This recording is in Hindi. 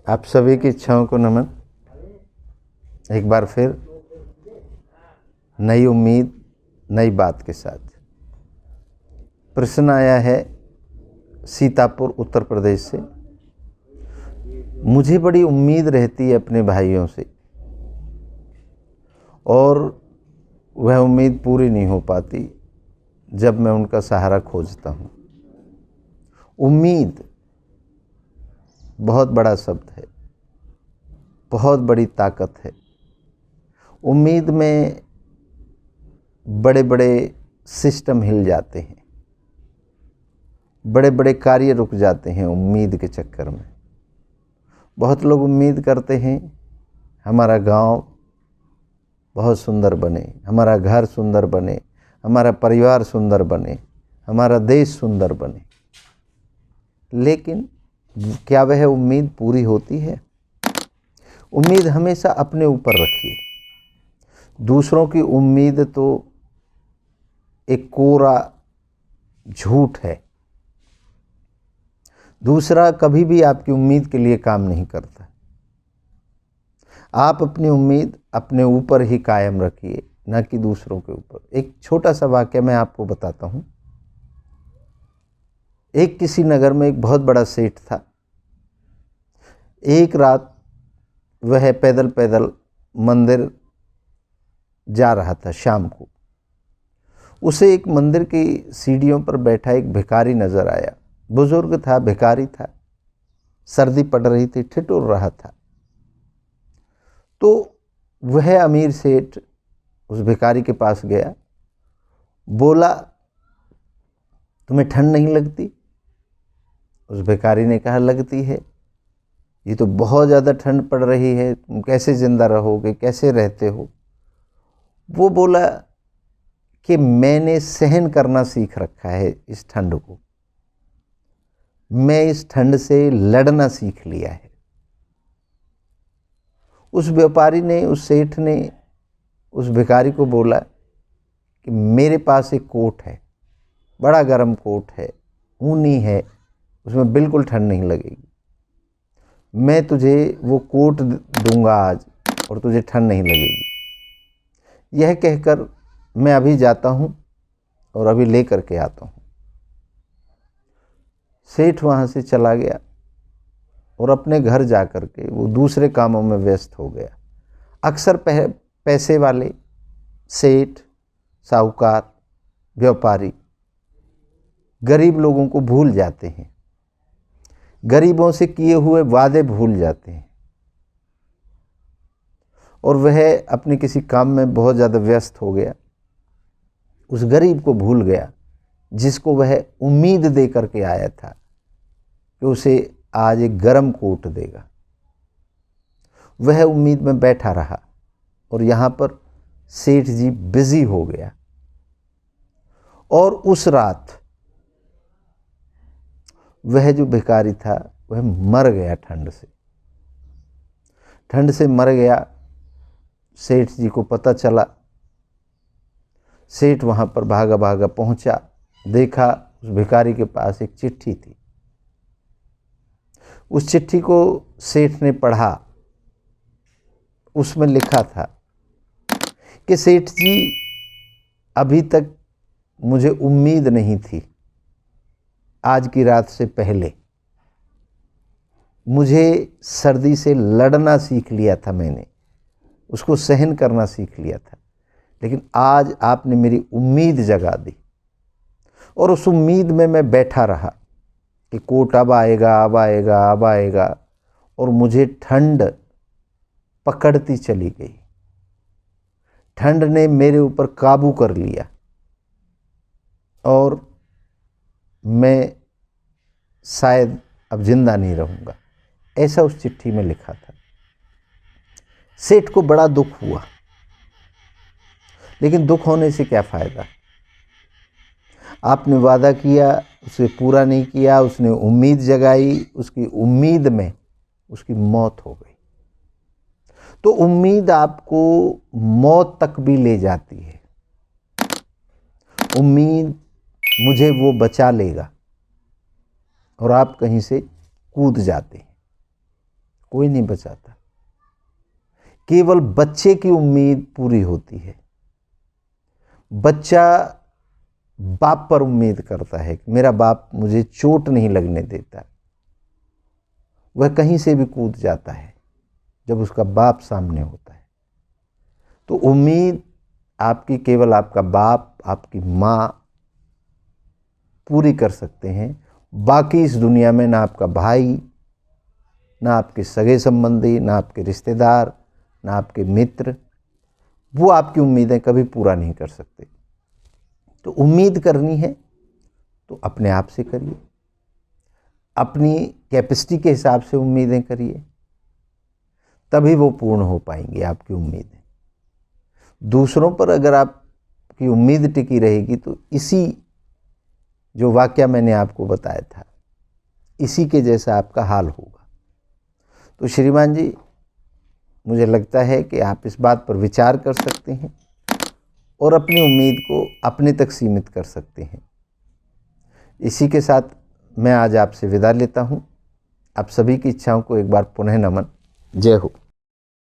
आप सभी की इच्छाओं को नमन। एक बार फिर नई उम्मीद नई बात के साथ प्रश्न आया है सीतापुर उत्तर प्रदेश से। मुझे बड़ी उम्मीद रहती है अपने भाइयों से और वह उम्मीद पूरी नहीं हो पाती जब मैं उनका सहारा खोजता हूँ। उम्मीद बहुत बड़ा शब्द है, बहुत बड़ी ताकत है। उम्मीद में बड़े बड़े सिस्टम हिल जाते हैं, बड़े बड़े कार्य रुक जाते हैं उम्मीद के चक्कर में। बहुत लोग उम्मीद करते हैं हमारा गांव बहुत सुंदर बने, हमारा घर सुंदर बने, हमारा परिवार सुंदर बने, हमारा देश सुंदर बने। लेकिन क्या वह उम्मीद पूरी होती है? उम्मीद हमेशा अपने ऊपर रखिए। दूसरों की उम्मीद तो एक कोरा झूठ है। दूसरा कभी भी आपकी उम्मीद के लिए काम नहीं करता। आप अपनी उम्मीद अपने ऊपर ही कायम रखिए, न कि दूसरों के ऊपर। एक छोटा सा वाक्य मैं आपको बताता हूँ। एक किसी नगर में एक बहुत बड़ा सेठ था। एक रात वह पैदल पैदल मंदिर जा रहा था शाम को। उसे एक मंदिर की सीढ़ियों पर बैठा एक भिखारी नजर आया। बुजुर्ग था, भिखारी था, सर्दी पड़ रही थी, ठिठुर रहा था। तो वह अमीर सेठ उस भिखारी के पास गया, बोला, तुम्हें ठंड नहीं लगती? उस भिखारी ने कहा, लगती है, ये तो बहुत ज़्यादा ठंड पड़ रही है, तुम कैसे जिंदा रहोगे, कैसे रहते हो? वो बोला कि मैंने सहन करना सीख रखा है इस ठंड को, मैं इस ठंड से लड़ना सीख लिया है। उस व्यापारी ने, उस सेठ ने उस भिखारी को बोला कि मेरे पास एक कोट है, बड़ा गर्म कोट है, ऊनी है, उसमें बिल्कुल ठंड नहीं लगेगी। मैं तुझे वो कोट दूंगा आज और तुझे ठंड नहीं लगेगी। यह कहकर मैं अभी जाता हूँ और अभी लेकर के आता हूँ। सेठ वहाँ से चला गया और अपने घर जा कर के वो दूसरे कामों में व्यस्त हो गया। अक्सर पैसे वाले सेठ, साहूकार, व्यापारी गरीब लोगों को भूल जाते हैं, गरीबों से किए हुए वादे भूल जाते हैं और वह अपने किसी काम में बहुत ज़्यादा व्यस्त हो गया। उस गरीब को भूल गया जिसको वह उम्मीद दे करके आया था कि उसे आज एक गर्म कोट देगा। वह उम्मीद में बैठा रहा और यहाँ पर सेठ जी बिजी हो गया। और उस रात वह जो भिखारी था वह मर गया, ठंड से मर गया। सेठ जी को पता चला। सेठ वहाँ पर भागा भागा पहुँचा, देखा उस भिखारी के पास एक चिट्ठी थी। उस चिट्ठी को सेठ ने पढ़ा। उसमें लिखा था कि सेठ जी, अभी तक मुझे उम्मीद नहीं थी, आज की रात से पहले मुझे सर्दी से लड़ना सीख लिया था, मैंने उसको सहन करना सीख लिया था, लेकिन आज आपने मेरी उम्मीद जगा दी और उस उम्मीद में मैं बैठा रहा कि कोट अब आएगा, अब आएगा, अब आएगा, और मुझे ठंड पकड़ती चली गई। ठंड ने मेरे ऊपर काबू कर लिया और मैं शायद अब जिंदा नहीं रहूँगा। ऐसा उस चिट्ठी में लिखा था। सेठ को बड़ा दुख हुआ, लेकिन दुख होने से क्या फ़ायदा? आपने वादा किया, उसे पूरा नहीं किया, उसने उम्मीद जगाई, उसकी उम्मीद में उसकी मौत हो गई। तो उम्मीद आपको मौत तक भी ले जाती है। उम्मीद मुझे वो बचा लेगा और आप कहीं से कूद जाते हैं। कोई नहीं बचाता। केवल बच्चे की उम्मीद पूरी होती है। बच्चा बाप पर उम्मीद करता है कि मेरा बाप मुझे चोट नहीं लगने देता। वह कहीं से भी कूद जाता है जब उसका बाप सामने होता है। तो उम्मीद आपकी केवल आपका बाप, आपकी माँ पूरी कर सकते हैं। बाकी इस दुनिया में ना आपका भाई, ना आपके सगे संबंधी, ना आपके रिश्तेदार, ना आपके मित्र, वो आपकी उम्मीदें कभी पूरा नहीं कर सकते। तो उम्मीद करनी है तो अपने आप से करिए, अपनी कैपेसिटी के हिसाब से उम्मीदें करिए, तभी वो पूर्ण हो पाएंगी आपकी उम्मीदें। दूसरों पर अगर आपकी उम्मीद टिकी रहेगी तो इसी जो वाकया मैंने आपको बताया था, इसी के जैसा आपका हाल होगा। तो श्रीमान जी, मुझे लगता है कि आप इस बात पर विचार कर सकते हैं और अपनी उम्मीद को अपने तक सीमित कर सकते हैं। इसी के साथ मैं आज आपसे विदा लेता हूँ। आप सभी की इच्छाओं को एक बार पुनः नमन। जय हो।